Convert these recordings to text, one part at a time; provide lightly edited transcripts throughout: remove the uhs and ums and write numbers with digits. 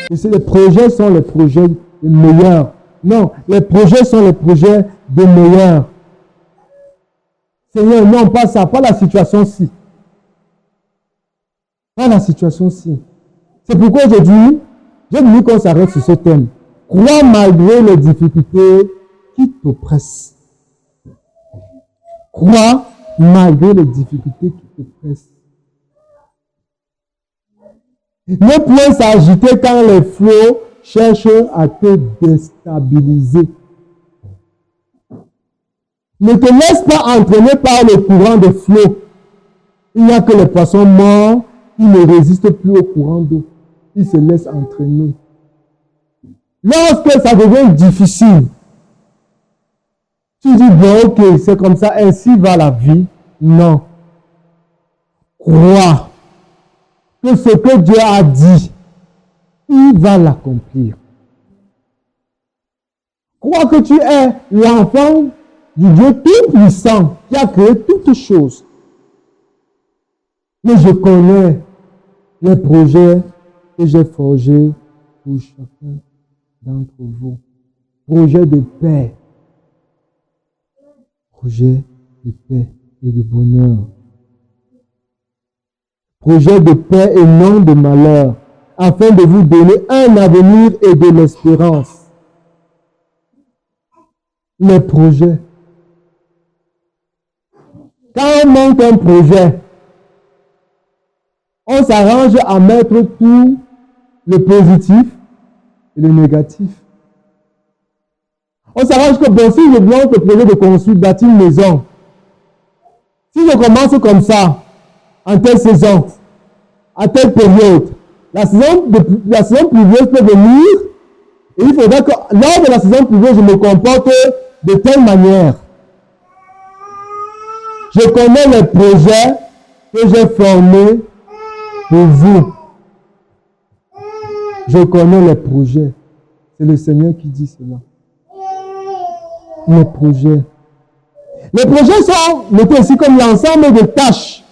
Et les projets sont les projets des meilleurs. Non, les projets sont les projets des meilleurs. Seigneur, non, pas ça, pas la situation-ci. Pas la situation-ci. C'est pourquoi aujourd'hui, j'ai voulu qu'on s'arrête sur ce thème. Crois malgré les difficultés qui t'oppressent. Crois malgré les difficultés qui t'oppressent. Ne point s'agiter quand les flots cherchent à te déstabiliser. Ne te laisse pas entraîner par le courant de flot. Il n'y a que les poissons morts qui ne résistent plus au courant d'eau. Ils se laissent entraîner. Lorsque ça devient difficile, tu dis, bon, ok, c'est comme ça, ainsi va la vie. Non. Crois que ce que Dieu a dit, il va l'accomplir. Crois que tu es l'enfant du Dieu tout-puissant qui a créé toutes choses. Mais je connais les projets que j'ai forgés pour chacun d'entre vous. Projet de paix. Projet de paix et de bonheur. Projet de paix et non de malheur, afin de vous donner un avenir et de l'espérance. Les projets. Quand on monte un projet, on s'arrange à mettre tout le positif et le négatif. On s'arrange que, bon, si je monte le projet de construire, bâtir une maison, si je commence comme ça, en telle saison, à telle période, la saison pluvieuse peut venir et il faudra que lors de la saison pluvieuse, je me comporte de telle manière. Je connais les projets que j'ai formés pour vous. Je connais les projets. C'est le Seigneur qui dit cela. Les projets. Les projets sont notés ici comme l'ensemble de tâches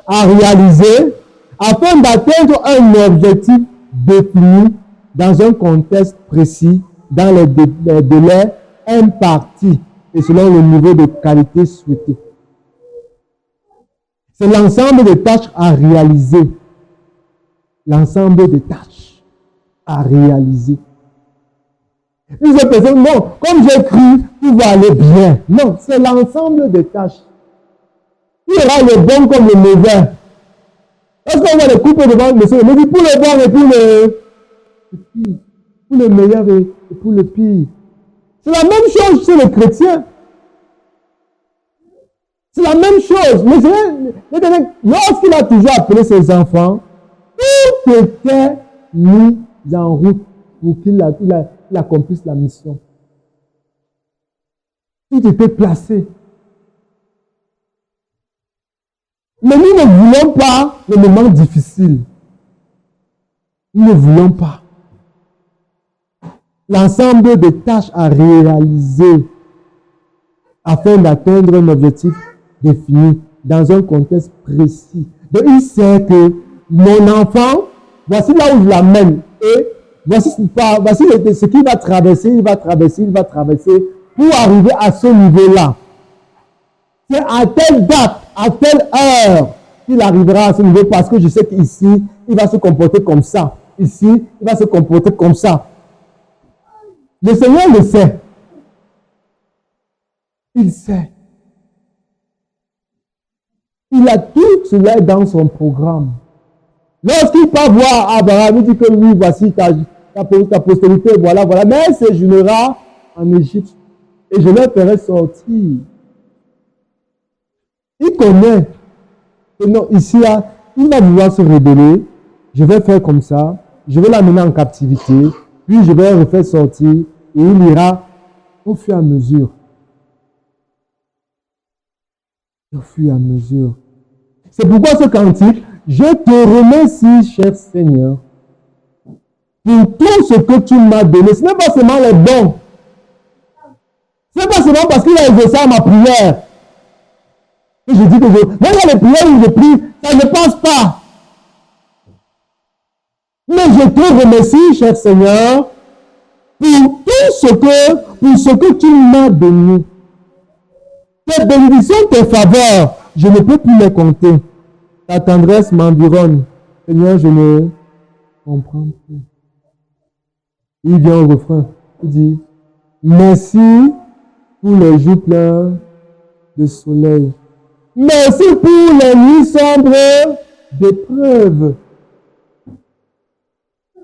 à réaliser afin d'atteindre un objectif défini dans un contexte précis, dans les délais impartis et selon le niveau de qualité souhaité. C'est l'ensemble des tâches à réaliser. L'ensemble des tâches à réaliser. Une personne, non, comme j'ai cru, tout va aller bien. Non, c'est l'ensemble des tâches. Il y aura le bon comme le mauvais. Est-ce qu'on voit les couples devant le monsieur? Mais pour le bon et pour le pire. Pour le meilleur et pour le pire. C'est la même chose chez les chrétiens. C'est la même chose. Mais lorsqu'il a toujours appelé ses enfants, tout était mis en route pour qu'il accomplisse la mission. Tout était placé. Mais nous ne voulons pas le moment difficile. Nous ne voulons pas. L'ensemble des tâches à réaliser afin d'atteindre un objectif défini dans un contexte précis. Donc il sait que mon enfant, voici là où je l'amène et voici ce qu'il va traverser, il va traverser pour arriver à ce niveau-là. C'est à telle date, à telle heure qu'il arrivera à ce niveau parce que je sais qu'ici, il va se comporter comme ça. Ici, il va se comporter comme ça. Le Seigneur le sait. Il sait. Il a tout cela dans son programme. Lorsqu'il part voir Abraham, il dit que lui, voici ta postérité, voilà. Mais elle séjournera en Égypte et je leur ferai sortir. Il connaît que non, ici, il va vouloir se rebeller. Je vais faire comme ça. Je vais l'amener en captivité. Puis je vais le refaire sortir. Et il ira au fur et à mesure. Au fur et à mesure. C'est pourquoi ce cantique, je te remercie, cher Seigneur, pour tout ce que tu m'as donné. Ce n'est pas seulement les dons. Ce n'est pas seulement parce qu'il a exaucé à ma prière. Et je dis que même dans les prières où je prie, ça ne passe pas. Mais je te remercie, cher Seigneur, pour ce que tu m'as donné. Tes bénédictions, tes faveurs, je ne peux plus les compter. Ta tendresse m'environne. Seigneur, je ne comprends plus. Il vient au refrain. Il dit, merci pour les jours pleins de soleil. Merci pour les nuits sombres d'épreuves.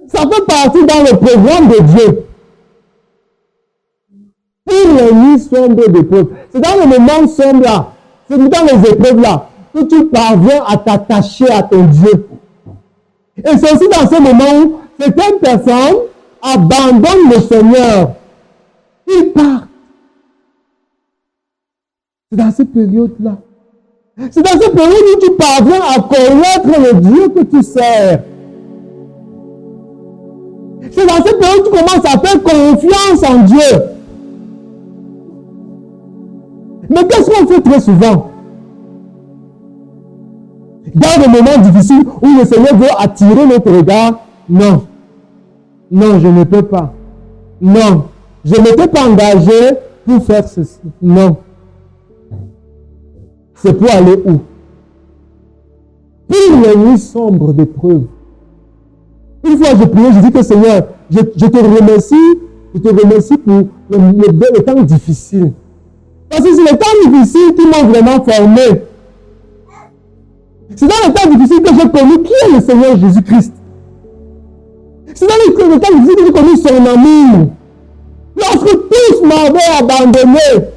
Ça fait partie dans le programme de Dieu. Pour les nuits sombres d'épreuves. C'est dans le moment sombre là, c'est dans les épreuves là, que tu parviens à t'attacher à ton Dieu. Et c'est aussi dans ce moment où certaines personnes abandonnent le Seigneur. Ils partent. C'est dans cette période-là. C'est dans cette période où tu parviens à connaître le Dieu que tu sers. C'est dans cette période où tu commences à faire confiance en Dieu. Mais qu'est-ce qu'on fait très souvent? Dans des moments difficiles où le Seigneur veut attirer notre regard, non. Non, je ne peux pas. Non, je ne m'étais pas engagé pour faire ceci. Non. C'est pour aller où? Pour les nuits sombres d'épreuves. Une fois je priais, je dis que Seigneur, je te remercie pour le temps difficile. Parce que c'est les temps difficiles qui m'ont vraiment formé. C'est dans les temps difficiles que j'ai connu qui est le Seigneur Jésus-Christ. C'est dans les temps difficiles que j'ai connu son amour. Lorsque tous m'avaient abandonné.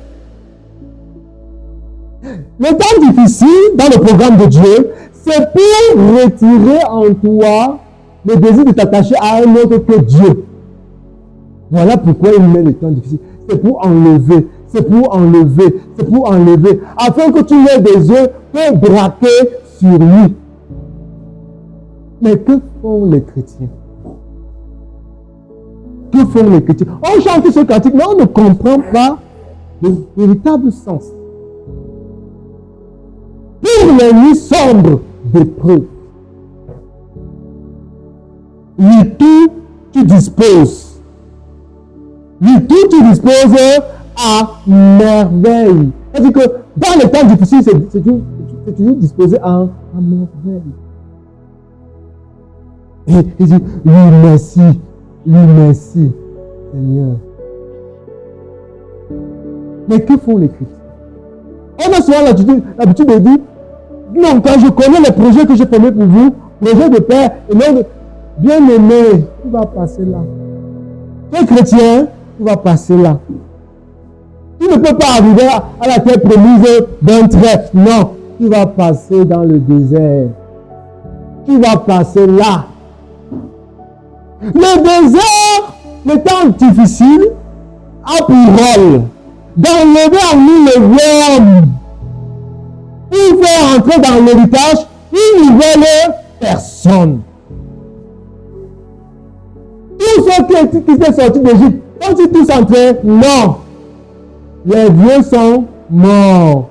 Les temps difficiles dans le programme de Dieu, c'est pour retirer en toi le désir de t'attacher à un autre que Dieu. Voilà pourquoi il met les temps difficiles. C'est pour enlever. C'est pour enlever. C'est pour enlever. Afin que tu aies des yeux peu braqués sur lui. Mais que font les chrétiens? Que font les chrétiens? On chante ce cantique, mais on ne comprend pas le véritable sens. Pour les nuits sombres d'épreuves, lui tout tu disposes. Lui tout tu disposes à merveille. C'est-à-dire que dans les temps difficiles, c'est toujours disposé à merveille. Et il dit, oui merci, Seigneur. Mais que font les chrétiens? On a souvent l'habitude de dire, non, quand je connais les projets que j'ai formés pour vous, projets de paix, et non, bien aimé, tu vas passer là. Tu es chrétien, tu vas passer là. Tu ne peux pas arriver à la terre promise d'un trait. Non, tu vas passer dans le désert. Tu vas passer là. Le désert, le temps difficile, a pour rôle d'enlever en nous le worm pour faire entrer dans l'héritage une nouvelle personne. Tous ceux qui sont sortis d'Égypte, sont-ils tous entrés? Non. Les vieux sont morts.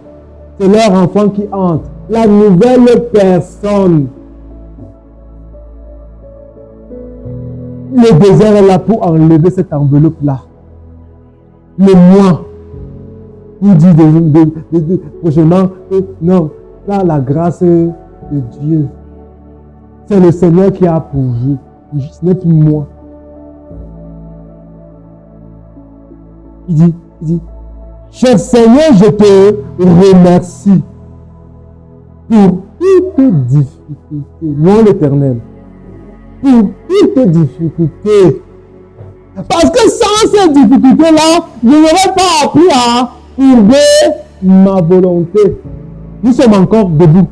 C'est leur enfant qui entre. La nouvelle personne. Le désert est là pour enlever cette enveloppe-là. Le moi. Vous dites prochainement que non, là la grâce de Dieu. C'est le Seigneur qui a pourvu. Ce n'est plus moi. Il dit, cher Seigneur, je te remercie pour toutes difficultés. Moi l'Éternel. Pour toutes difficultés. Parce que sans ces difficultés-là, je n'aurais pas appris à courber ma volonté. Nous sommes encore debout.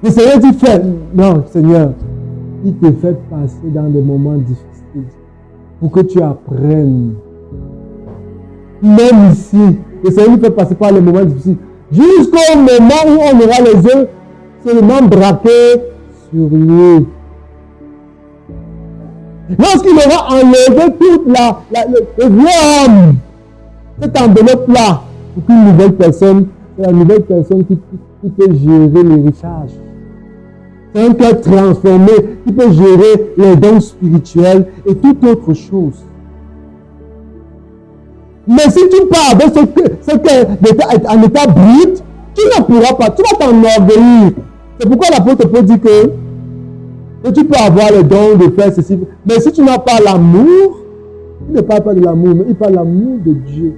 Le Seigneur dit, fais. Non, Seigneur, il te fait passer dans des moments difficiles pour que tu apprennes. Même ici, le Seigneur nous fait passer par les moments difficiles. Jusqu'au moment où on aura les yeux seulement braqués sur lui. Lorsqu'il aura enlevé toute le vieux homme, cette enveloppe-là, pour qu'une nouvelle personne, c'est la nouvelle personne qui peut gérer l'héritage. C'est un cœur transformé qui peut gérer les dons spirituels et toute autre chose. Mais si tu pars avec ce cœur en état brut, tu ne pourras pas, tu vas t'enorgueillir. C'est pourquoi l'apôtre Paul dit que tu peux avoir le don de faire ceci. Mais si tu n'as pas l'amour, il ne parle pas de l'amour, mais il parle de l'amour de Dieu.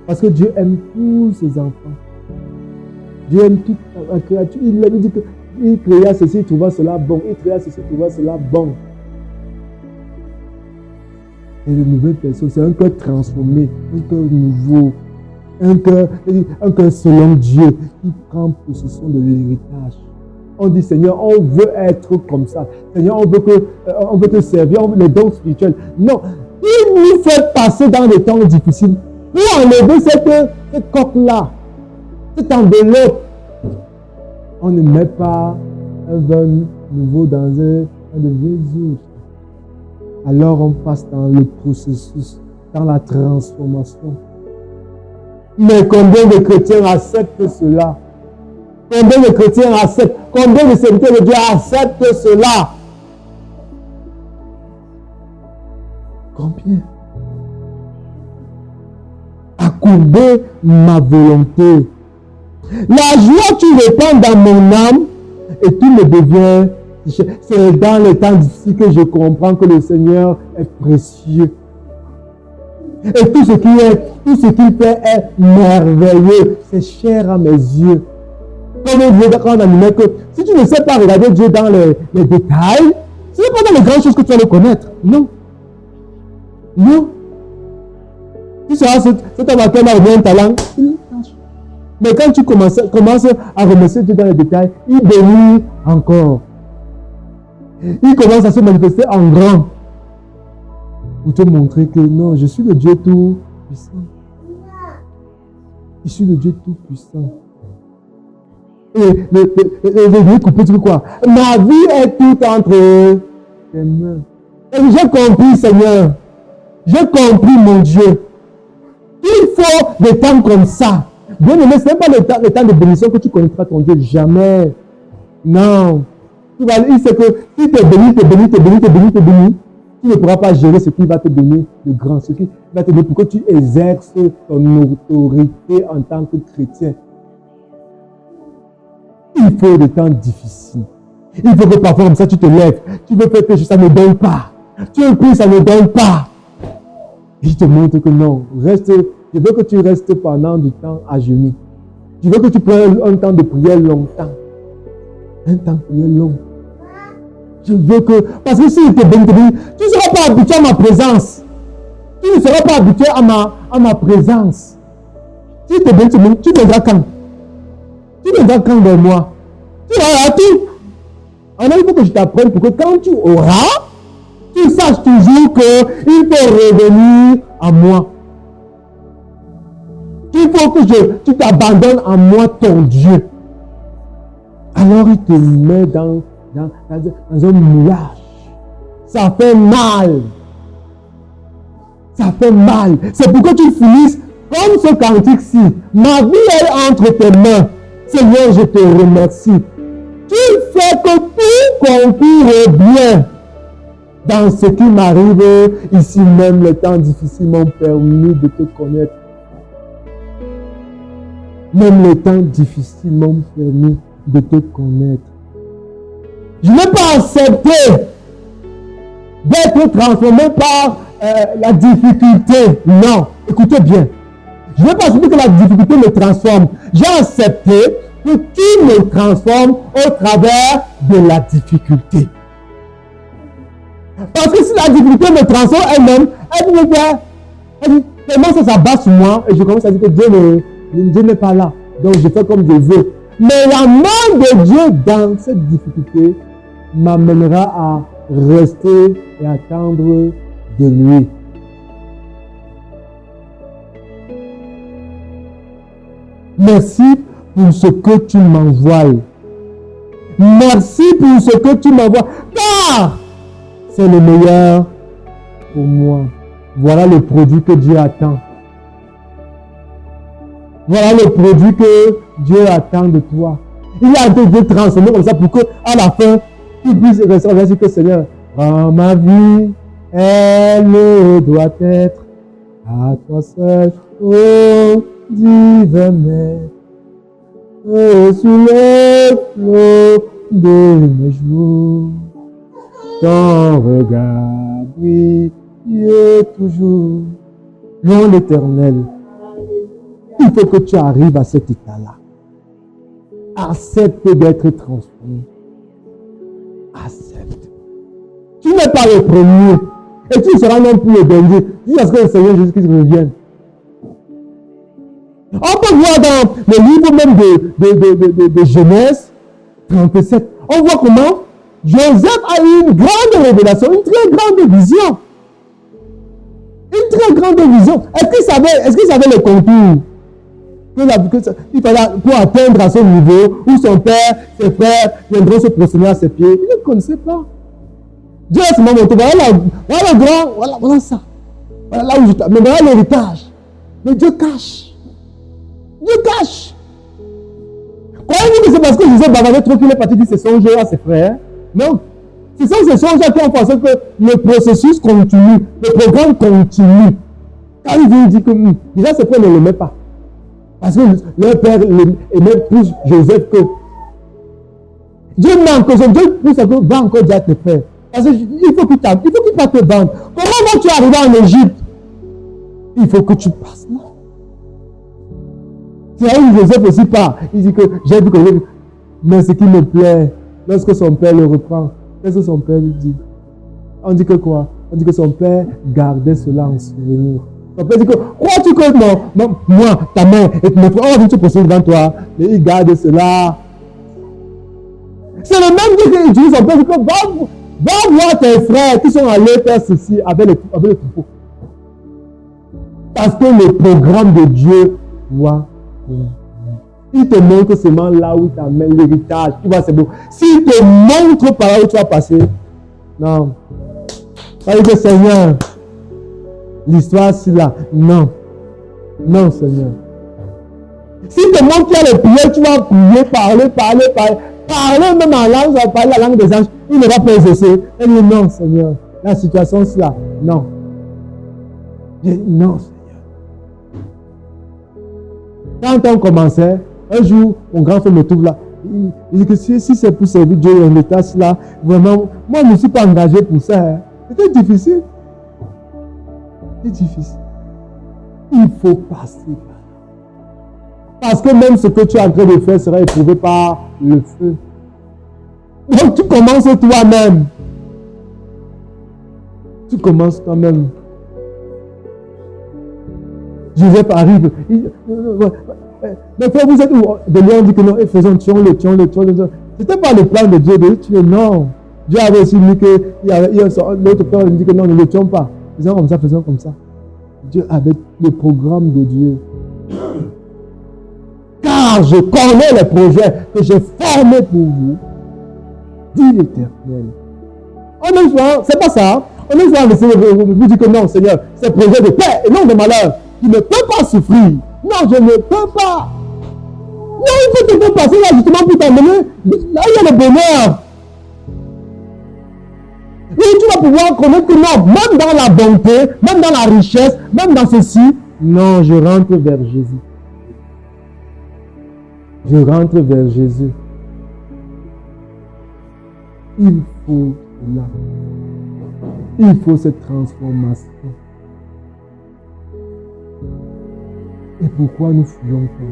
Parce que Dieu aime tous ses enfants. Dieu aime toute la créature. Il dit qu'il créa ceci, il trouva cela bon. Il créa ceci, il trouva cela bon. Et de nouvelles personnes, c'est un cœur transformé, un cœur nouveau, un cœur selon Dieu qui prend possession de l'héritage. On dit, Seigneur, on veut être comme ça. Seigneur, on veut te servir, on veut les dons spirituels. Non, il nous fait passer dans les temps difficiles pour enlever cette coque-là, cette enveloppe. On ne met pas un vin nouveau dans un de vieux jours. Alors on passe dans le processus, dans la transformation. Mais combien de chrétiens acceptent cela? Combien de chrétiens acceptent? Combien de serviteurs de Dieu acceptent cela? Combien? Accourber ma volonté. La joie tu répands dans mon âme et tout me devient. C'est dans les temps difficiles que je comprends que le Seigneur est précieux. Et tout ce qu'il fait est merveilleux. C'est cher à mes yeux. Comme on dit quand on animait que si tu ne sais pas regarder Dieu dans les détails, ce n'est pas dans les grandes choses que tu vas le connaître. Non. Non. Tu seras cet homme qui a bien un talent. Mais quand tu commences à remercier Dieu dans les détails, il bénit encore. Il commence à se manifester en grand pour te montrer que non, je suis le Dieu tout puissant. Je suis le Dieu tout puissant. Et je couper du quoi? Ma vie est tout entre tes mains. Et j'ai compris, Seigneur. J'ai compris, mon Dieu. Il faut des temps comme ça. Bien aimé, ce n'est pas le temps de bénédiction que tu connaîtras ton Dieu. Jamais. Non. Il sait que si tu es béni, tu ne pourras pas gérer ce qui va te donner de grand, ce qui va te donner pour que tu exerces ton autorité en tant que chrétien. Il faut des temps difficiles. Il faut que parfois comme ça tu te lèves, tu veux faire quelque chose, ça ne donne pas. Tu pries, ça ne donne pas. Et il te montre que non, reste, je veux que tu restes pendant du temps à genoux. Je veux que tu prennes un temps de prière longtemps. Un temps de prière long. Je veux que, parce que si il te bénit, tu ne seras pas habitué à ma présence. Tu ne seras pas habitué à ma présence. Si il te bénit, tu viendras quand? Tu viendras quand vers moi? Tu auras tout. Alors il faut que je t'apprenne pour que quand tu auras, tu saches toujours qu'il faut revenir à moi. Il faut que tu t'abandonnes à moi, ton Dieu. Alors il te met dans un moulage. Ça fait mal. Ça fait mal. C'est pourquoi tu finisses comme ce cantique-ci. Ma vie est entre tes mains. Seigneur, je te remercie. Tu fais que tout concourt bien. Dans ce qui m'arrive ici même, les temps difficiles m'ont permis de te connaître. Même les temps difficiles m'ont permis de te connaître. Je n'ai pas accepté d'être transformé par la difficulté. Non, écoutez bien. Je n'ai pas accepté que la difficulté me transforme. J'ai accepté que tu me transformes au travers de la difficulté. Parce que si la difficulté me transforme elle-même, elle me fait, elle dit, tellement ça s'abat sur moi, et je commence à dire que Dieu n'est pas là. Donc je fais comme je veux. Mais la main de Dieu dans cette difficulté m'amènera à rester et attendre de lui. Merci pour ce que tu m'envoies. Merci pour ce que tu m'envoies. Car c'est le meilleur pour moi. Voilà le produit que Dieu attend. Voilà le produit que Dieu attend de toi. Il est en train de transformer comme ça pour qu'à la fin, il puisse rester en dire que Seigneur, rends ma vie, elle doit être à toi seul, ô divin Maître, sous le flot de mes jours, ton regard brille toujours. Non, l'Éternel, il faut que tu arrives à cet état-là. Accepte d'être transformé. Accepte. Tu n'es pas le premier. Et tu ne seras non plus le dernier. Jusqu'à ce que le Seigneur Jésus-Christ revienne. On peut voir dans le livre même de Genèse 37. On voit comment Joseph a eu une grande révélation, une très grande vision. Une très grande vision. Est-ce qu'il savait le contour qu'il fallait pour atteindre à ce niveau où son père, ses frères viendront se prosterner à ses pieds? Il ne connaissait pas. Dieu a seulement montré, voilà le grand, voilà ça. Voilà là où je t'ai. Mais voilà l'héritage. Mais Dieu cache. Dieu cache. Croyez-vous que c'est parce que Joseph bavardait trop qu'il est parti dire ses songes à ses frères? Non. Ce sont ces songes qui ont pensé que le processus continue, le programme continue. Quand il vient dire que déjà ses frères ne l'aimaient pas. Parce que leur père aimait plus Joseph que. Dieu manque que Dieu plus que va encore dire à tes frères. Parce qu'il faut qu'il pas te vendre. Comment vas-tu arriver en Égypte? Il faut que tu passes là. C'est là où Joseph aussi part. Il dit que j'ai vu que. Mais ce qui me plaît, lorsque son père le reprend, qu'est-ce que son père lui dit? On dit que quoi? On dit que son père gardait cela en souvenir. Son père dit que, crois-tu que non, moi, ta mère et mes frères, on va te poser devant toi, mais il garde cela. C'est le même Dieu qui utilise son père, dit que va voir tes frères qui sont allés faire ceci avec le troupeau. Parce que le programme de Dieu doit. Il te montre seulement là où il t'amène l'héritage. Tu vois, c'est beau. S'il te montre par là où tu vas passer, non. Pas que Seigneur, l'histoire c'est là. Non. Non, Seigneur. S'il te montre qu'il y a les prières, tu vas prier, parler même en langue, tu vas parler la langue des anges. Il ne va pas exaucer. Elle dit non, Seigneur. La situation c'est là. Non. Non, Seigneur. Quand on commençait, un jour, mon grand frère me trouve là. Il dit que si c'est pour servir Dieu en état là, vraiment, moi je ne suis pas engagé pour ça. Hein. C'était difficile. C'est difficile. Il faut passer par là. Parce que même ce que tu es en train de faire sera éprouvé par le feu. Donc tu commences toi-même. Tu commences toi-même. Joseph arrive. Mais frère, vous êtes où? De lui, on dit que non, et faisons, tuons-le. C'était pas le plan de Dieu de le tuer, non. Dieu avait aussi dit que l'autre frère dit que non, ne le tuons pas. Faisons comme ça. Dieu avait le programme de Dieu. Car je connais les projets que j'ai formés pour vous, dit l'Éternel. C'est pas ça. On est souvent vous dit que non, Seigneur, c'est projet de paix et non de malheur. Tu ne peux pas souffrir. Non, je ne peux pas. Non, il faut te faire passer là justement pour t'amener. Là, il y a le bonheur. Et tu vas pouvoir connaître que non, même dans la bonté, même dans la richesse, même dans ceci, non, je rentre vers Jésus. Je rentre vers Jésus. Il faut là. Il faut cette transformation. Et pourquoi nous fuyons pas?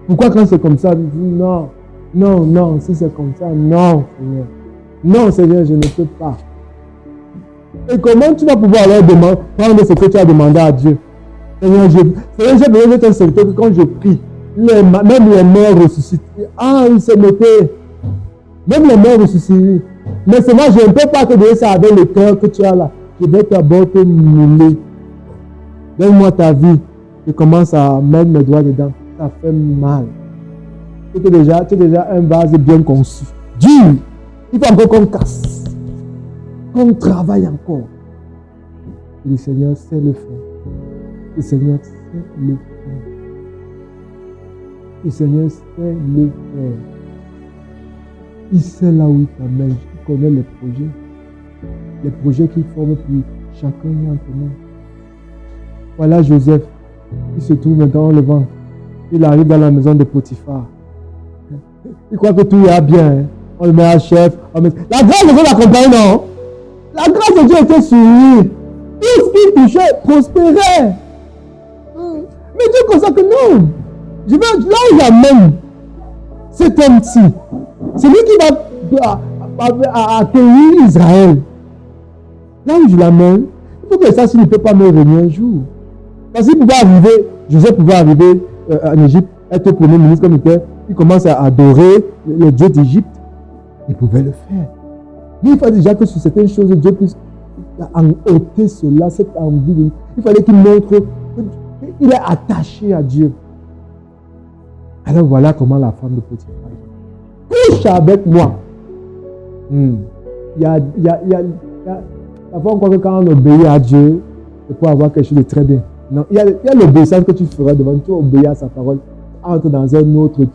Pourquoi quand c'est comme ça, nous disons non, si c'est comme ça, non, Seigneur. Non, Seigneur, je ne peux pas. Et comment tu vas pouvoir alors prendre ce que tu as demandé à Dieu? Seigneur, j'ai besoin d'être un serviteur que quand je prie, même les morts ressuscitent. Ah, il se mettait. Même les morts ressuscitent. Mais c'est moi, je ne peux pas te donner ça avec le cœur que tu as là. Je vais d'abord te mouler. Donne-moi ta vie. Je commence à mettre mes doigts dedans. Ça fait mal. Tu es déjà un vase bien conçu. Dur. Il faut encore qu'on casse. Qu'on travaille encore. Et le Seigneur sait le faire. Le Seigneur sait le faire. Le Seigneur sait le faire. Il sait là où il t'amène. Il connaît les projets qu'il forme pour chacun d'entre nous. Voilà Joseph. Il se trouve maintenant dans le ventre. Il arrive dans la maison de Potiphar. Il croit que tout ira bien. Hein. On le met à chef. La grâce de Dieu l'accompagne, non? La grâce de Dieu était sur lui. Tout ce qu'il touchait prospérait. Mais Dieu constate que non. Je vais là où j'amène cet homme-ci. C'est lui qui va accueillir Israël. Là où je l'amène, il faut que ça, s'il ne peut pas me revenir un jour. Parce qu'il pouvait arriver, Joseph pouvait arriver en Égypte, être premier ministre comme il était, il commence à adorer le Dieu d'Égypte. Il pouvait le faire. Mais il fallait déjà que sur certaines choses, Dieu puisse ôter cela, cette envie. Il fallait qu'il montre qu'il est attaché à Dieu. Alors voilà comment la femme de Potiphar couche avec moi. Parfois on croit que quand on obéit à Dieu, c'est pour avoir quelque chose de très bien. Non, il y a l'obéissance que tu feras devant tu obéis à sa parole. Entre dans un autre truc.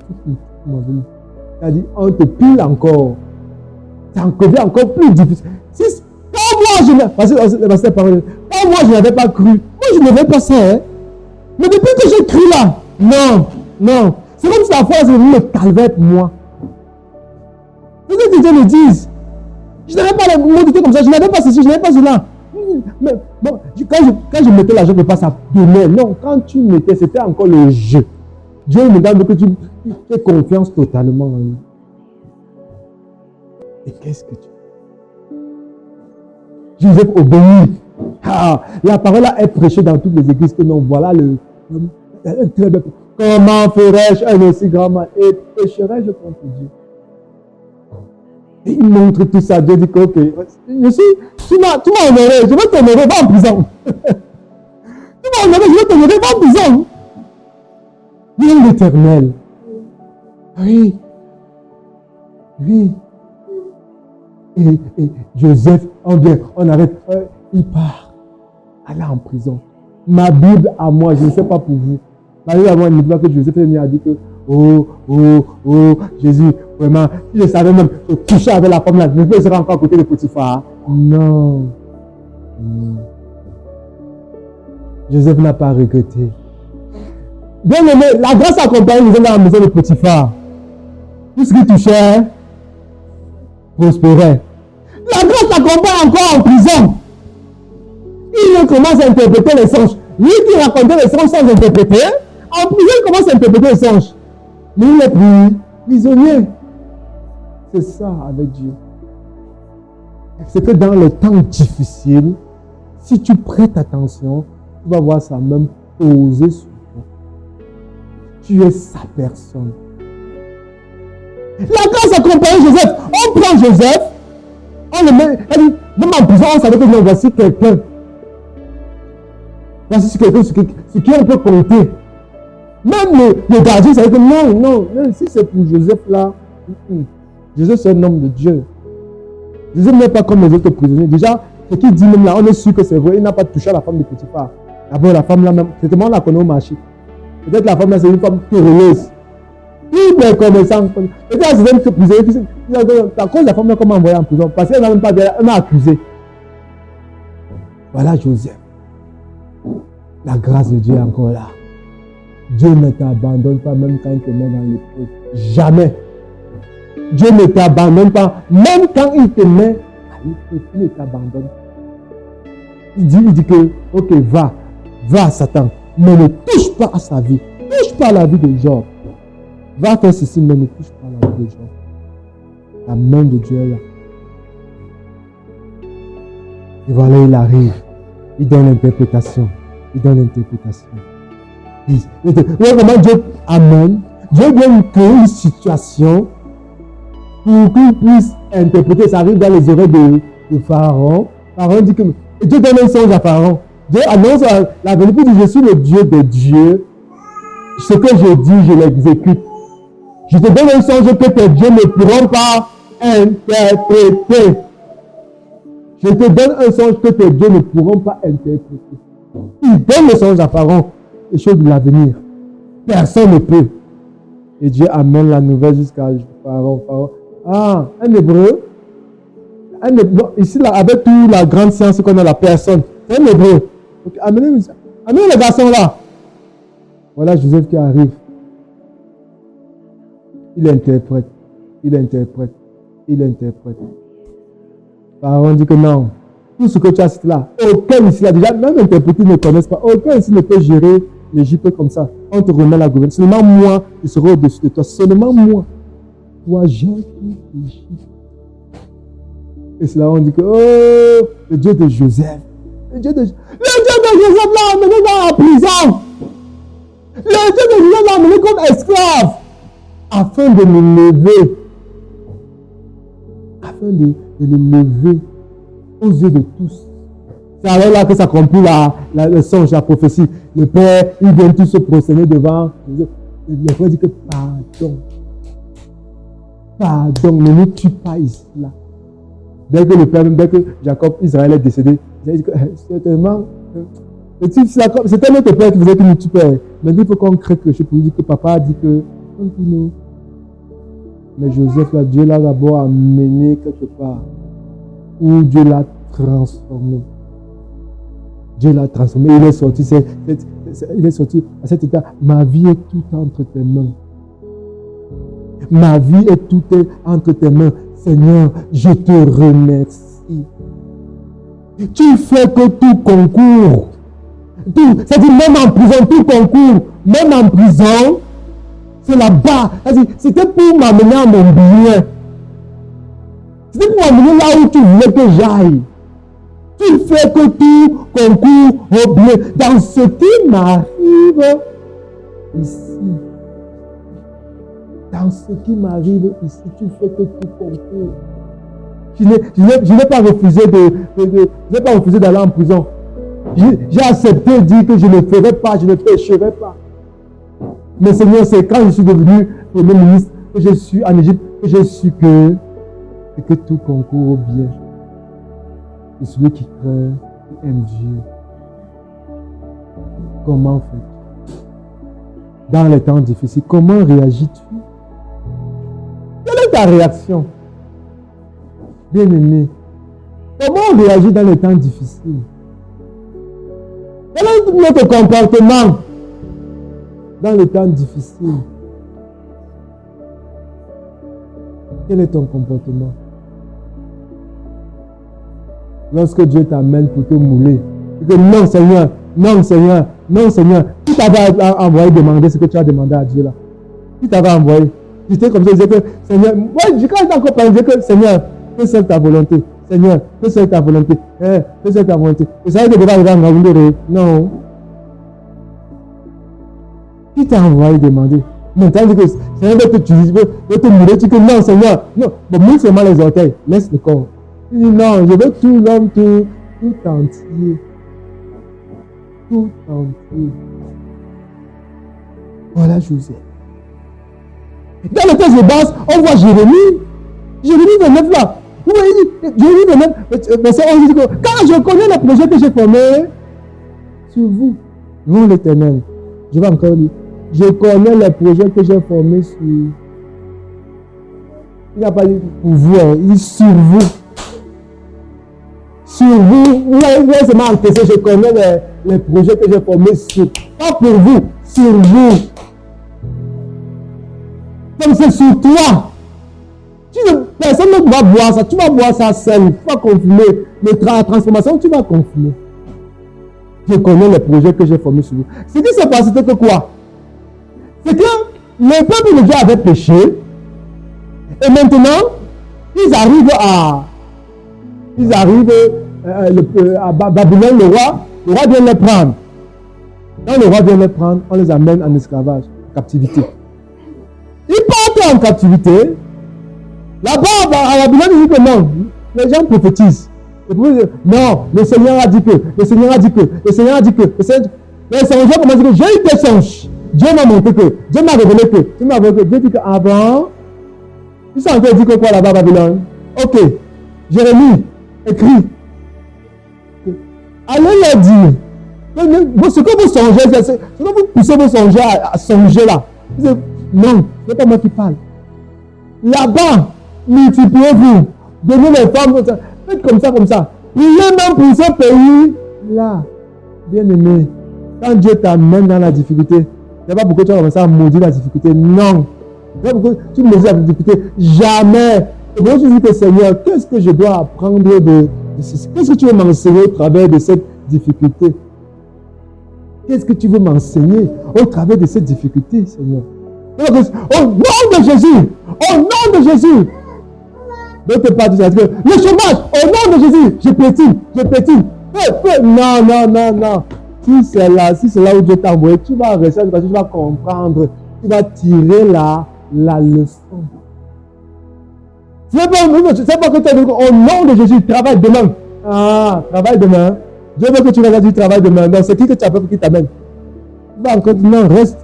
C'est-à-dire, on te pile encore. C'est encore plus difficile. Quand moi je n'avais pas cru. Moi je ne vais pas ça. Hein. Mais depuis que j'ai cru là, non. C'est comme si la foi c'est devenu le calvaire pour moi. C'est ce que Dieu me dise. Je n'avais pas les mots comme ça, je n'avais pas ceci, je n'avais pas cela. Mais bon, quand je mettais l'argent, je ne pas ça donnait. Non, quand tu mettais, c'était encore le jeu. Dieu me donne que tu fais confiance totalement en lui. Et qu'est-ce que tu fais? Joseph obéit. La parole est prêchée dans toutes les églises que non, voilà le très bel. Comment ferais-je un aussi grand mal et pécherais-je contre Dieu? Et il montre tout ça. Dieu dit que, ok, tu m'as honoré, je vais t'honorer, va en prison. Tu m'as honoré, je vais t'honorer, va en prison. Bien l'Éternel. Oui. Et Joseph, on arrête, il part. Aller en prison. Ma Bible à moi, je ne sais pas pour vous. Ma Bible à moi, il me dit que Joseph a dit que Jésus, vraiment, si je savais même toucher avec la femme là, je ne peux pas encore à côté de Potiphar. Non. Joseph n'a pas regretté. Bien aimé, la grâce accompagne Joseph dans la maison de Potiphar. Tout ce qui touchait prospérait. La grâce l'accompagne encore en prison. Il commence à interpréter les songes. Lui qui racontait les songes sans interpréter, en prison il commence à interpréter les songes. Mais il est pris prisonnier. C'est ça avec Dieu. C'est que dans les temps difficiles, si tu prêtes attention, tu vas voir sa main posée sur toi. Tu es sa personne. La grâce accompagne Joseph. On prend Joseph, on le met, même en prison, on savait que non, voici quelqu'un. Voici quelqu'un sur qui on peut compter. Même le gardien savait que non, si c'est pour Joseph là, Joseph c'est un homme de Dieu. Joseph n'est pas comme les autres prisonniers. Déjà, ce qu'il dit même là, on est sûr que c'est vrai, il n'a pas touché à la femme de Potiphar. D'abord, la femme là même, c'est tellement on la connaît au marché. Peut-être que la femme là, c'est une femme querelleuse. Tous les commerçants, peut-être que c'est même prisonnier à cause de la femme là, comment envoyer en prison. Parce qu'elle n'a même pas elle m'a accusé. Voilà Joseph. La grâce de Dieu est encore là. Dieu ne t'abandonne pas même quand il te met dans l'épreuve. Jamais. Dieu ne t'abandonne pas même quand il te met à l'épreuve. Il ne t'abandonne pas. Il dit que, ok, va Satan, mais ne touche pas à sa vie. Ne touche pas à la vie de Job. Va faire ceci, mais ne touche pas à la vie de Job. La main de Dieu est là. Et voilà, il arrive. Il donne l'interprétation. Vraiment, Dieu amène. Dieu vient créer une situation pour qu'il puisse interpréter. Ça arrive dans les oreilles de Pharaon. Pharaon dit que Dieu donne un songe à Pharaon. Dieu annonce la vérité. Il dit, je suis le Dieu des dieux. Ce que je dis, je l'exécute. Je te donne un songe que tes dieux ne pourront pas interpréter. Je te donne un songe que tes dieux ne pourront pas interpréter. Il donne le songe à Pharaon, les choses de l'avenir. Personne ne peut. Et Dieu amène la nouvelle jusqu'à Pharaon. Ah, un hébreu. Ici, là, avec toute la grande science qu'on a la personne, c'est un hébreu. Okay, amenez le garçon là. Voilà Joseph qui arrive. Il interprète. Pharaon dit que non. Tout ce que tu as cité là, aucun ici là, déjà, même interprété ne connaissent pas. Aucun ici ne peut gérer l'Égypte comme ça. On te remet la gouvernance. Seulement moi qui serai au-dessus de toi. Seulement moi. Toi, j'ai tout l'Égypte. Et cela, on dit que, oh, le Dieu de Joseph. Le Dieu de Joseph l'a amené dans la prison. Le Dieu de Joseph l'a amené comme esclave. Afin de le lever. Afin de le lever aux yeux de tous. C'est alors là que s'accomplit le songe, la prophétie. Le Père, il vient tous se prosterner devant. Le Père dit que pardon, ne nous tue pas ici là. Dès que Jacob, Israël est décédé, il a dit que c'est tellement. C'était notre père qui faisait qu'il nous tue. Mais il faut qu'on crée quelque chose pour lui dire que papa a dit que. Continue. Mais Joseph, là, Dieu l'a d'abord amené quelque part où Dieu l'a transformé. Il est sorti, il est sorti à cet état. Ma vie est tout entre tes mains. Ma vie est tout entre tes mains. Seigneur, je te remercie. Tu fais que tout concourt. C'est-à-dire même en prison, tout concourt. Même en prison, c'est là-bas. C'est-à-dire, c'était pour m'amener à mon bien. C'était pour m'amener là où tu voulais que j'aille. Tu fais que tout concourt au bien. Dans ce qui m'arrive ici. Dans ce qui m'arrive ici, tu fais que tout concourt. Je n'ai pas refusé d'aller en prison. J'ai accepté de dire que je ne ferai pas, je ne pécherai pas. Mais Seigneur, c'est quand je suis devenu Premier ministre, que je suis en Égypte, que j'ai su que tout concourt au bien. Et celui qui craint, qui aime Dieu. Comment fais-tu? Dans les temps difficiles, comment réagis-tu? Quelle est ta réaction? Bien-aimé, comment on réagit dans les temps difficiles? Quel est notre comportement dans les temps difficiles? Quel est ton comportement? Lorsque Dieu t'amène pour te mouler, tu dis non Seigneur, non Seigneur, non Seigneur. Qui t'avait envoyé demander ce que tu as demandé à Dieu là? Qui t'avait envoyé? J'étais comme ça, je disais que Seigneur, moi quand j'étais encore parlé, je disais que Seigneur, que c'est ta volonté. Seigneur, que c'est ta volonté. Que c'est ta volonté. Et ça veut dire que tu vas arriver à Ngaoundéré. Non. Qui t'a envoyé demander? Maintenant, que Seigneur veut te mouler, tu dis que non Seigneur, non. Bon, moule seulement les orteils, laisse le corps. Il dit non, je veux tout l'homme, tout entier. Tout entier. Voilà Joseph. Dans le texte de base, on voit Jérémie. Jérémie 29 là. Vous voyez, Jérémie 29, verset 11 dit que quand je connais le projet que j'ai formé sur vous, vous l'Éternel. Je vais encore lire. Je connais les projets que j'ai formés sur. Il n'a pas dit pour vous, il dit sur vous. Sur vous, vous avez seulement encaissé, je connais les projets que j'ai formés sur. Pas pour vous, sur vous. Comme c'est sur toi. Personne ne va boire ça. Tu vas boire ça seul. Tu vas confirmer. La transformation, tu vas confirmer. Je connais les projets que j'ai formés sur vous. Ce qui s'est passé, c'était que quoi? C'est que le peuple de Dieu avait péché. Et maintenant, ils arrivent à Babylone, le roi vient les prendre. Quand le roi vient les prendre, on les amène en esclavage, en captivité. Ils partent en captivité. Là-bas, à Babylone, ils disent que non. Les gens prophétisent. Non, le Seigneur a dit que. Les songeurs commencent à dire que j'ai eu des songes. Dieu m'a montré que. Dieu m'a révélé que. Dieu dit qu'avant, ils sont en train de dire que quoi là-bas à Babylone? Ok. Jérémie, écrit. Allez leur dire. Ce que vous songez, ce que vous poussez vos songeurs à songer là. Non, ce n'est pas moi qui parle. Là-bas, multipliez-vous. Donnez les femmes comme ça. Faites comme ça, comme ça. Priez même pour ce pays-là. Bien-aimé, quand Dieu t'amène dans la difficulté, ce n'est pas pour que tu vas commencer à maudire la difficulté. Non. Ce n'est pas pour que tu maudis la difficulté. Jamais. Et moi, je dis que Seigneur, qu'est-ce que je dois apprendre de ceci? Qu'est-ce que tu veux m'enseigner au travers de cette difficulté? Qu'est-ce que tu veux m'enseigner au travers de cette difficulté, Seigneur? Au nom de Jésus! Au nom de Jésus! D'autre part, tu dis que le chômage, au nom de Jésus, je pétille. Non. Si c'est là où Dieu t'a envoyé, tu vas rester parce que tu vas comprendre, tu vas tirer la leçon. C'est pas que tu as dit au nom de Jésus, travaille demain. Ah, travaille demain. Dieu veut que tu regardes du travail demain. Donc, c'est qui que tu as peur qui t'amène? Tu vas encore dire non, reste.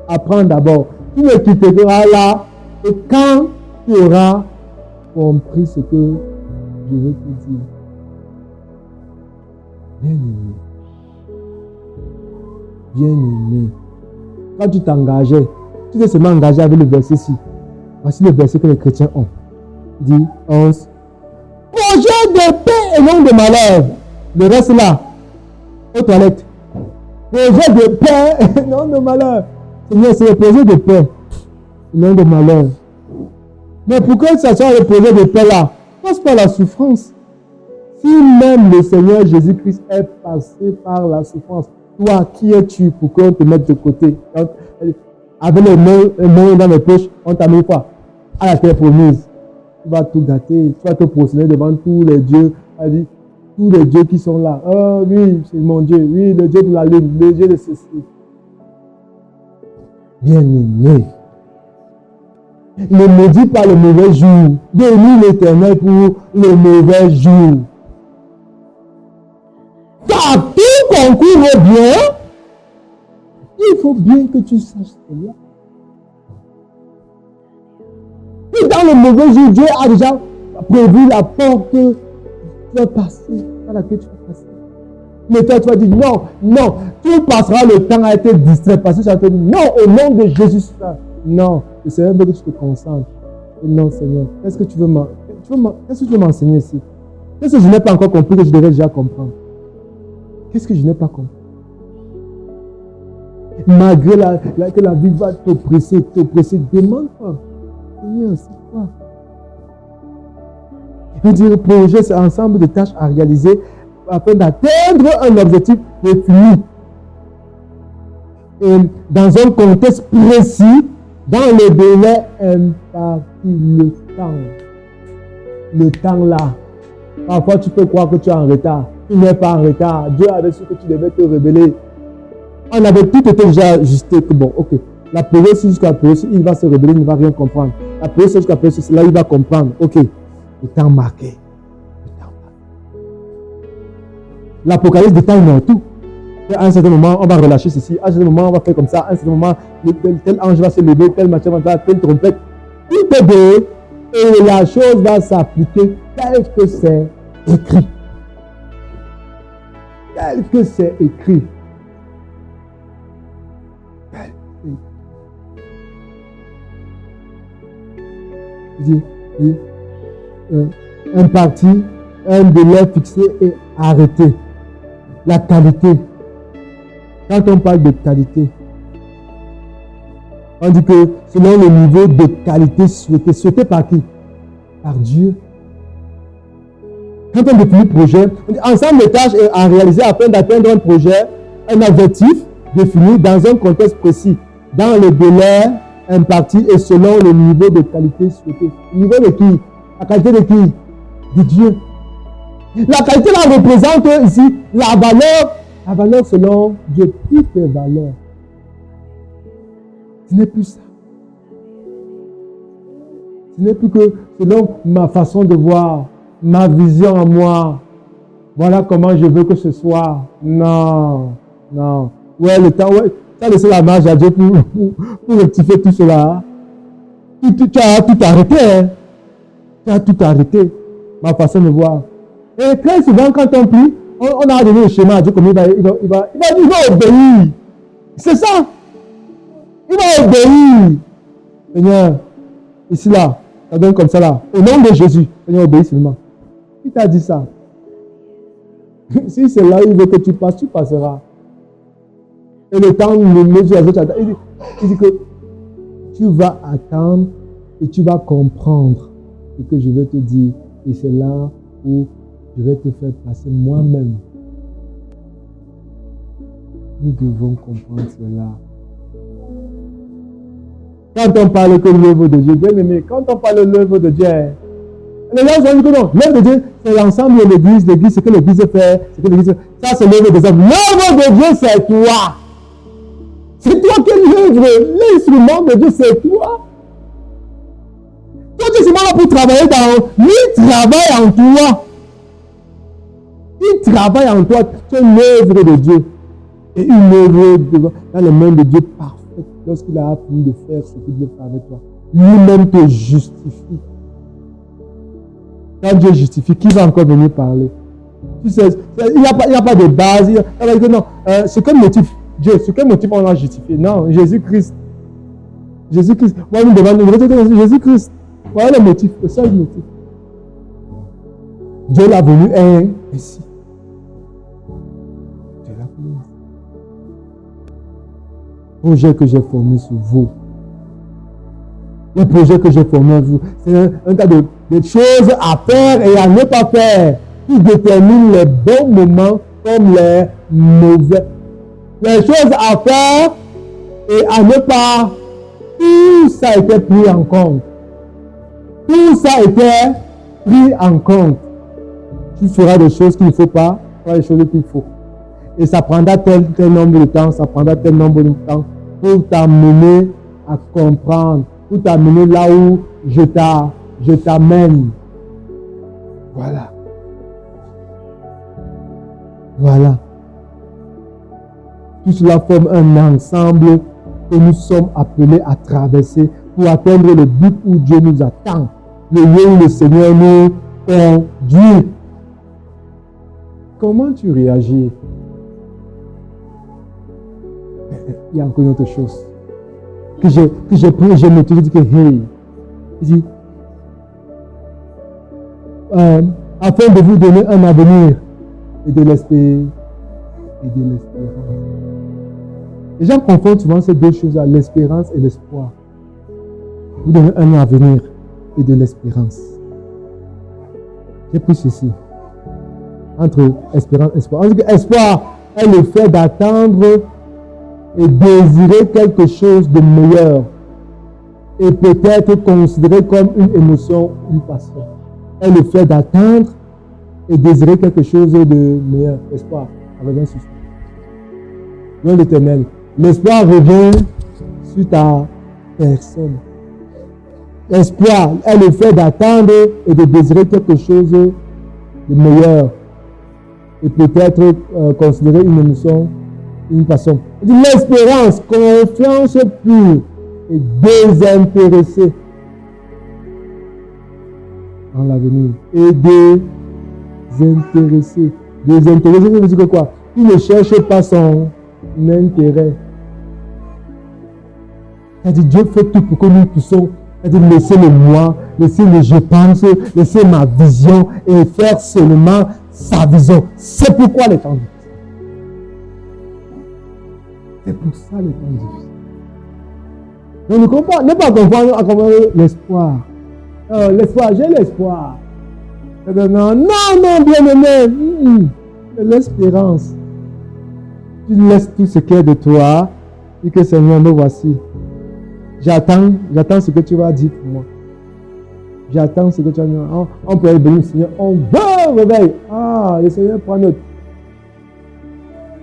Apprends d'abord. Tu ne quitteras là. Et quand tu auras compris ce que je veux te dire. Bien-aimé. Quand tu t'engageais, tu t'es seulement engagé avec le verset-ci. Voici le verset que les chrétiens ont. Il dit 11. Projet de paix et non de malheur. Le reste là, aux toilettes. Projet de paix et non de malheur. Seigneur, c'est le projet de paix et non de malheur. Mais pourquoi ça soit le projet de paix là? Passe par la souffrance. Si même le Seigneur Jésus-Christ est passé par la souffrance, toi, qui es-tu pour qu'on te mette de côté? Avec les mains dans les poches, on t'a mis quoi? À la terre promise. Tu vas tout gâter, tu vas te prosterner devant tous les dieux. Tous les dieux qui sont là. Oh oui, c'est mon Dieu. Oui, le Dieu de la lune, le Dieu de ceci. Bien-aimé. Ne maudis pas le mauvais jour. Bénis l'Éternel pour le mauvais jour. Car tout concourt bien. Il faut bien que tu saches cela. Et dans le mauvais jour, Dieu a déjà prévu la porte que tu vas passer, par laquelle tu vas passer. Mais toi, tu vas dire non, tu passeras le temps à être distrait parce que tu vas te dire non, au nom de Jésus. Non, le Seigneur veut que tu te concentres. Non, Seigneur, qu'est-ce que tu veux m'enseigner ici? Qu'est-ce que je n'ai pas encore compris que je devrais déjà comprendre? Qu'est-ce que je n'ai pas compris? Malgré que la vie va t'oppresser, demande-toi. Seigneur, c'est quoi? On dit le projet, c'est un ensemble de tâches à réaliser afin d'atteindre un objectif défini. Et dans un contexte précis, dans le délai imparti, le temps. Le temps là. Parfois, tu peux croire que tu es en retard. Tu n'es pas en retard. Dieu avait su que tu devais te révéler. On avait tout été déjà ajusté. Que bon, ok. La période jusqu'à la période, il va se révéler, il ne va rien comprendre. La période jusqu'à la période, là, il va comprendre. Ok. Le temps marqué. L'Apocalypse détaille tout. À un certain moment, on va relâcher ceci. À un certain moment, on va faire comme ça. À un certain moment, tel ange va se lever, tel machin va faire, telle trompette. Tout est beau. Et la chose va s'appliquer tel que c'est écrit. Tel que c'est écrit. Un parti, un délai fixé et arrêté. La qualité. Quand on parle de qualité, on dit que selon le niveau de qualité souhaité par qui? Par Dieu. Quand on définit projet, on dit ensemble de tâches à réaliser afin d'atteindre un projet, un objectif défini dans un contexte précis, dans le délai imparti et selon le niveau de qualité souhaité. Le niveau de qui? La qualité de qui? De Dieu. La qualité là représente ici la valeur selon Dieu, toutes les valeurs. Ce n'est plus ça. Ce n'est plus que selon ma façon de voir, ma vision à moi. Voilà comment je veux que ce soit. Non. Ouais, le temps, ouais. Tu as laissé la marge à Dieu pour rectifier tout cela. Tu as tout arrêté. Hein? Tu as tout arrêté. Ma façon de voir. Et très souvent, quand on prie, on a donné le schéma à Dieu comme il va obéir. C'est ça. Il va obéir. Seigneur, ici là, Ça donne comme ça là. Au nom de Jésus, Seigneur, obéis seulement. Qui t'a dit ça? Si c'est là où il veut que tu passes, tu passeras. Et le temps, il dit que tu vas attendre et tu vas comprendre ce que je vais te dire. Et c'est là où je vais te faire passer moi-même. Nous devons comprendre cela. Quand on parle que l'œuvre de Dieu, bien aimé, quand on parle de l'œuvre de Dieu, les gens ont dit que non, l'œuvre de Dieu, c'est l'ensemble de l'église, ce que l'église fait, ça c'est l'œuvre des hommes. L'œuvre de Dieu, c'est toi. C'est toi qui es l'œuvre, l'instrument de Dieu, c'est toi. Toi, tu es seulement là pour travailler lui travaille en toi. Il travaille en toi, tu es l'œuvre de Dieu. Et une œuvre dans les mains de Dieu parfaite, lorsqu'il a fini de faire ce qu'il veut faire avec toi. Lui-même te justifie. Quand Dieu justifie, qui va encore venir parler? Tu sais, il n'y a pas de base. Il va dire non, c'est quel motif? Dieu, c'est quel motif on l'a justifié? Non, Jésus-Christ. Jésus-Christ. Moi, nous demandons Jésus-Christ. Voilà le motif, le seul motif. Dieu l'a voulu ainsi. Dieu l'a voulu ainsi. Projet que j'ai formé sur vous. Le projet que j'ai formé sur vous, c'est un tas de choses à faire et à ne pas faire qui déterminent les bons moments comme les mauvais. Les choses à faire et à ne pas, tout ça a été pris en compte. Tout ça a été pris en compte. Tu feras des choses qu'il ne faut pas, tu feras des choses qu'il faut. Et ça prendra tel nombre de temps, ça prendra tel nombre de temps pour t'amener à comprendre, pour t'amener là où je t'amène. Voilà. Voilà. Tout cela forme un ensemble que nous sommes appelés à traverser pour atteindre le but où Dieu nous attend, le lieu où le Seigneur nous conduit. Comment tu réagis? Il y a encore une autre chose que j'ai pris, j'ai noté, je dis que hey, il dit, afin de vous donner un avenir et de l'espérance. Les gens confondent souvent ces deux choses-là, l'espérance et l'espoir. Vous donner un avenir et de l'espérance. J'ai pris ceci. Entre espérance et espoir. Espoir est le fait d'attendre et désirer quelque chose de meilleur et peut-être considéré comme une émotion, une passion. Est le fait d'attendre et désirer quelque chose de meilleur. Espoir, avec un souci. Dans l'Éternel. L'espoir revient sur ta personne. Espoir est le fait d'attendre et de désirer quelque chose de meilleur et peut-être considérer une émotion, une passion. L'espérance, confiance pure et désintéressée en l'avenir. Et désintéressé. Désintéressé, ça veut dire quoi? Il ne cherche pas son intérêt. C'est-à-dire Dieu fait tout pour que nous puissions laisser le moi, laisser le je pense, laisser ma vision et faire seulement sa vision. C'est pourquoi les temps difficiles. C'est pour ça les temps difficiles. On ne comprend pas comprendre l'espoir. L'espoir, j'ai l'espoir. Non, bien aimé. L'espérance. Tu laisses tout ce qui est de toi et que Seigneur, me voici. J'attends ce que tu vas dire pour moi. J'attends ce que tu vas dire. On peut bénir le Seigneur. On veut réveil. Le Seigneur prend notre.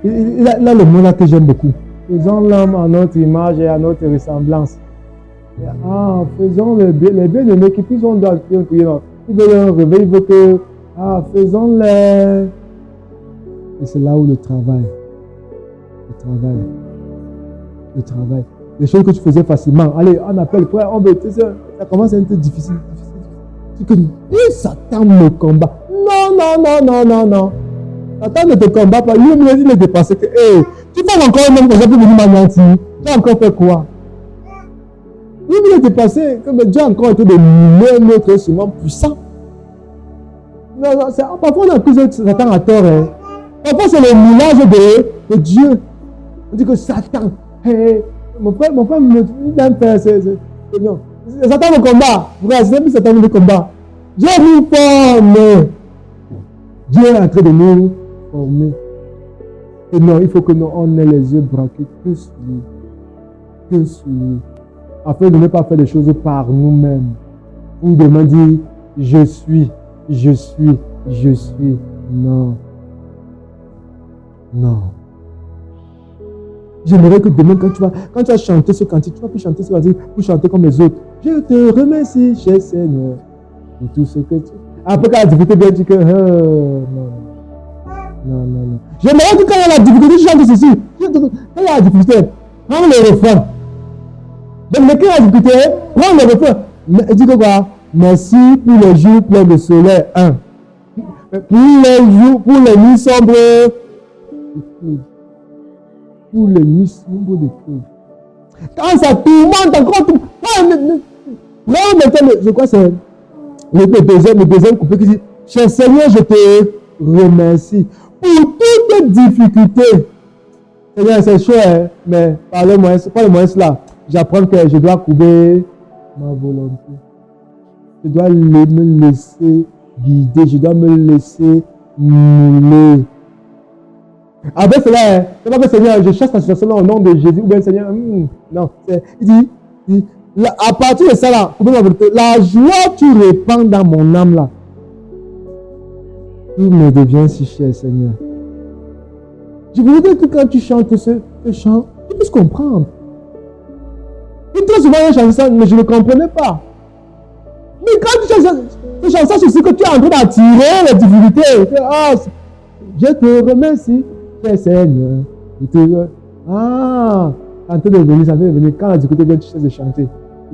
Là, le mot là que j'aime beaucoup. Faisons l'homme à notre image et à notre ressemblance. Faisons les bien-aimés qui puissent prier. Il veut un réveil, il veut que. Faisons-les. Et c'est là où le travail. Les choses que tu faisais facilement. Allez, on appelle toi, on veut. Ça commence à être difficile. C'est que Satan me combat. Non. Satan ne te combat pas. Lui, il est dépassé. Tu fais encore un homme comme ça pour venir m'anéantir. Tu as encore fait quoi? Vous voulez dépasser, comme Dieu a encore en train de mouler notre instrument puissant. Non, parfois on accuse Satan à tort. Hein. Parfois c'est le moulage de Dieu. On dit que Satan, hey, mon frère il aime faire non. Satan le combat. Frère, c'est plus Satan le combat. Dieu nous forme. Dieu est en train de nous former. Et non, il faut que nous on ait les yeux braqués que sur lui. Que sur lui. Afin de ne pas faire des choses par nous-mêmes. Ou de me dire, je suis. Non. Non. J'aimerais que demain, quand tu vas chanter ce cantique, tu vas plus chanter ce cantique pour chanter comme les autres. Je te remercie, cher Seigneur, pour tout ce que tu... Après, quand la difficulté vient, tu dis que... non. J'aimerais que quand il y a la difficulté, tu chantes ceci. Quand il y a la difficulté, prends le refrain. Donc, mais quand il y a la difficulté, prends le refrain. Mais dis que quoi? Merci pour les jours pleins de soleil. Pour les nuits sombres. Pour les nuits sombres de feu. Quand ça tourmente encore, je crois que c'est le deuxième couplet qui dit, cher Seigneur, je te remercie pour toutes les difficultés. Seigneur, c'est chaud, hein, mais parlez-moi, c'est pas le moyen là. J'apprends que je dois couper ma volonté. Je dois me laisser guider, je dois me laisser mouler. Avec cela, c'est pas que Seigneur, je chasse la situation au nom de Jésus, ou bien Seigneur, non. Il dit, à partir de ça là, la joie tu répands dans mon âme là. Tout me devient si cher, Seigneur. Je voudrais que quand tu chantes ce chant, tu puisses comprendre. Et très souvent, je chantais ça, mais je ne comprenais pas. Mais quand tu chantes ce chant, c'est ce que tu es en train d'attirer les difficultés. Je te remercie, cher Seigneur. En train de venir, quand la difficulté vient, tu sais de chanter.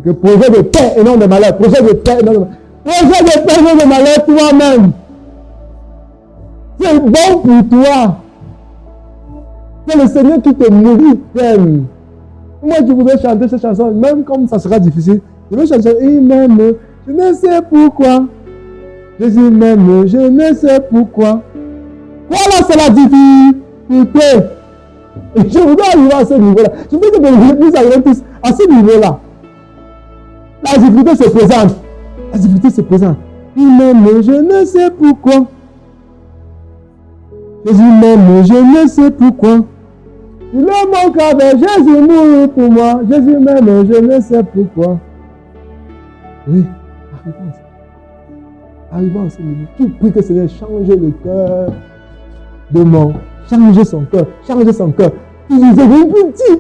Que projet de paix et non de malheur. Projet de paix et non de malheur. Projet de paix et non de malheur toi-même. C'est bon pour toi. C'est le Seigneur qui te nourrit. Moi, je voudrais chanter cette chanson, même comme ça sera difficile. Je veux chanter, il m'aime, je ne sais pourquoi. Jésus m'aime, je ne sais pourquoi. Voilà, c'est la difficulté. Et je voudrais arriver à ce niveau-là. Je veux que nous arrivions tous à ce niveau-là. La difficulté se présente. La difficulté se présente. Il m'aime, je ne sais pourquoi. Jésus m'aime, je ne sais pourquoi. Il est mon cœur, Jésus mourut pour moi. Jésus m'aime, je ne sais pourquoi. Oui, arrivons à ce niveau. Tu pries que Seigneur change le cœur de mon. Change son cœur. C'est plus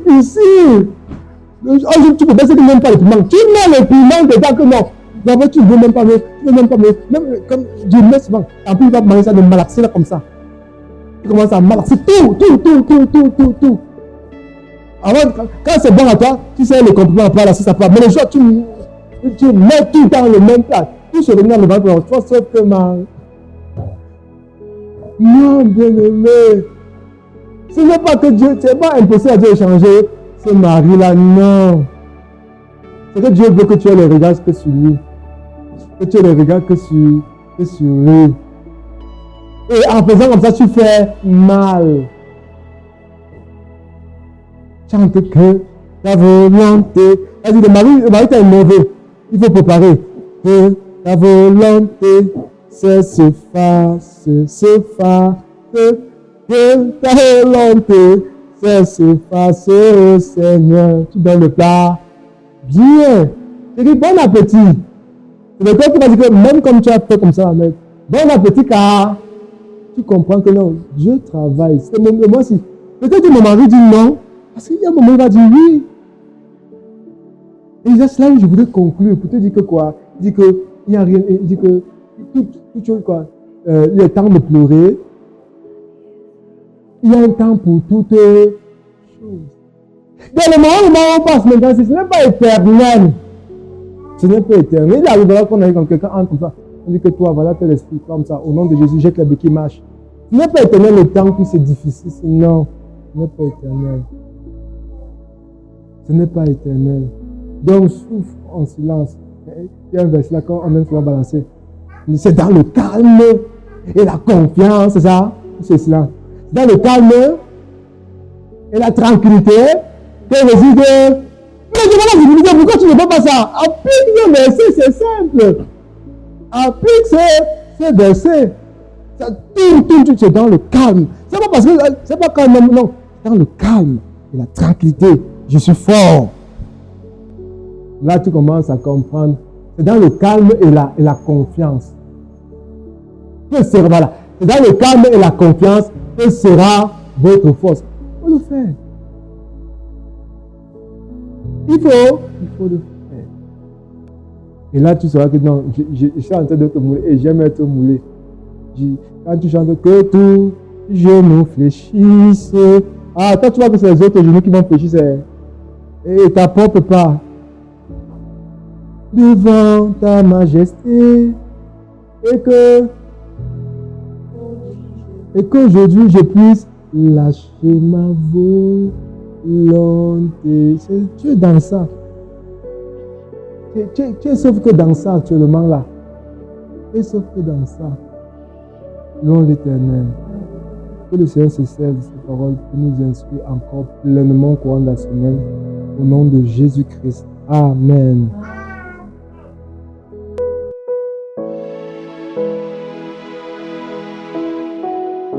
difficile. Tu peux penser que même pas le piment. Tu mets le piment dedans que non. D'abord, tu ne veux même pas. Même comme Dieu met souvent. En plus, il va manger ça de malaxer là comme ça. Tu commences à malaxer tout. Avant, quand c'est bon à toi, tu sais le compliment après là, si ça part. Mais le jour, tu mets tout dans le même plat. Tout se remet dans le ventre. Toi, sauf que non, bien-aimé. Ce n'est pas que Dieu, c'est pas impossible à Dieu de changer ce mari-là, non. C'est que Dieu veut que tu aies le regard que sur lui. Que tu aies le regard que sur lui. Et en faisant comme ça, tu fais mal. Chante que ta volonté. Vas-y, le mari t'a énervé. Il faut préparer. Que ta volonté se fasse. Que ta volonté se fasse, oh Seigneur. Tu donnes le plat. Bien. Tu dis bon appétit. C'est le cœur qui va dire que même comme tu as fait comme ça, mais bon appétit car tu comprends que non, Dieu travaille. C'est moi aussi. Peut-être que mon mari dit non, parce qu'il y a un moment où il va dire oui. Et c'est là où je voudrais conclure pour te dire que quoi? Il dit que il n'y a rien, il dit que toute chose quoi. Il est temps de pleurer. Il y a un temps pour toutes choses. Dans le moment où on passe maintenant, ce n'est pas éternel. Ce n'est pas éternel. Il arrivera qu'on arrive quand quelqu'un entre ça. On dit que toi, voilà, tel esprit comme ça. Au nom de Jésus, jette les béquilles, marche. Ce n'est pas éternel le temps, puis c'est difficile. Non, ce n'est pas éternel. Ce n'est pas éternel. Donc, souffre en silence. Il y a un verset là, quand on aime souvent balancer. C'est dans le calme et la confiance, c'est ça? C'est cela. Dans le calme et la tranquillité que réside. Mais je vais la divinité, pourquoi tu ne fais pas ça? Applique ce verset, c'est simple. Applique ce verset. Ça tout, c'est dans le calme. C'est pas parce que c'est pas calme, non. Dans le calme et la tranquillité, je suis fort. Là, tu commences à comprendre. C'est dans le calme et la confiance. Que sera, voilà. C'est dans le calme et la confiance que sera votre force. Il faut le faire. Il faut le faire. Et là, tu sauras que non, je suis en train de te mouler et j'aime être moulé. Quand tu chantes que tout genou fléchisse. Ah, toi, tu vois que c'est les autres genoux qui vont fléchir. Et ta propre part. Devant ta majesté. Et qu'aujourd'hui je puisse lâcher ma volonté. Tu es dans ça. Tu es sauf que dans ça actuellement là. Tu es sauf que dans ça. Louons l'Éternel. Que le Seigneur se serve de ces paroles pour nous instruire encore pleinement au courant de la semaine. Au nom de Jésus-Christ. Amen.